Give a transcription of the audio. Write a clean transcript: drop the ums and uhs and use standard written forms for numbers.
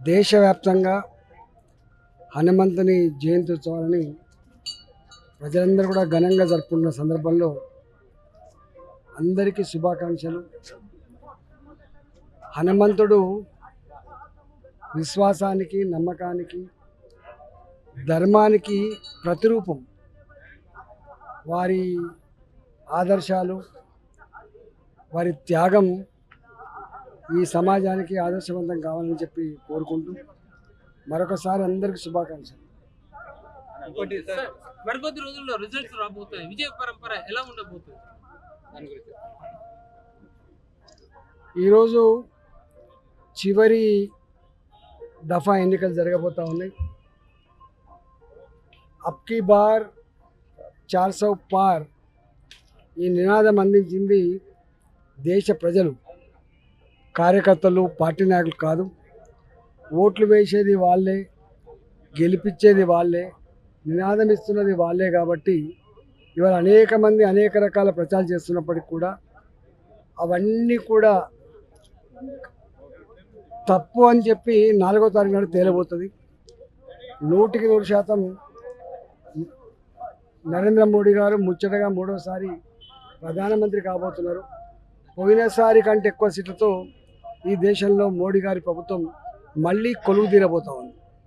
దేశవ్యాప్తంగా హనుమంతుని జయంతి ఉత్సవాలని ప్రజలందరూ కూడా ఘనంగా జరుపుకున్న సందర్భంలో అందరికీ శుభాకాంక్షలు. హనుమంతుడు విశ్వాసానికి, నమ్మకానికి, ధర్మానికి ప్రతిరూపం. వారి ఆదర్శాలు, వారి త్యాగం ఈ సమాజానికి ఆదర్శవంతం కావాలని చెప్పి కోరుకుంటూ మరొకసారి అందరికీ శుభాకాంక్షలు. ఇంకోటి సార్, మరికొద్ది రోజుల్లో రిజల్ట్స్ రాబోతాయి. విజయ పరంపర ఎలా ఉండబోతుంది దాని గురించి? ఈరోజు చివరి దఫా ఎన్నికలు జరగబోతూ ఉన్నాయి. అబ్కీ బార్ 400 పార్ ఈ నినాదం అందించింది దేశ ప్రజలు, కార్యకర్తలు, పార్టీ నాయకులు కాదు. ఓట్లు వేసేది వాళ్ళే, గెలిపించేది వాళ్ళే, నినాదం ఇస్తున్నది వాళ్ళే. కాబట్టి ఇవాళ అనేక మంది అనేక రకాల ప్రచారం చేస్తున్నప్పటికీ కూడా అవన్నీ కూడా తప్పు అని చెప్పి 4వ తారీఖు నాడు తేలబోతుంది. 100% నరేంద్ర మోడీ గారు ముచ్చటగా 3వసారి ప్రధానమంత్రి కాబోతున్నారు. పోయినసారి కంటే ఎక్కువ సీట్లతో ఈ దేశంలో మోడీ గారి ప్రభుత్వం మళ్ళీ కొలువు తీరబోతా ఉంది.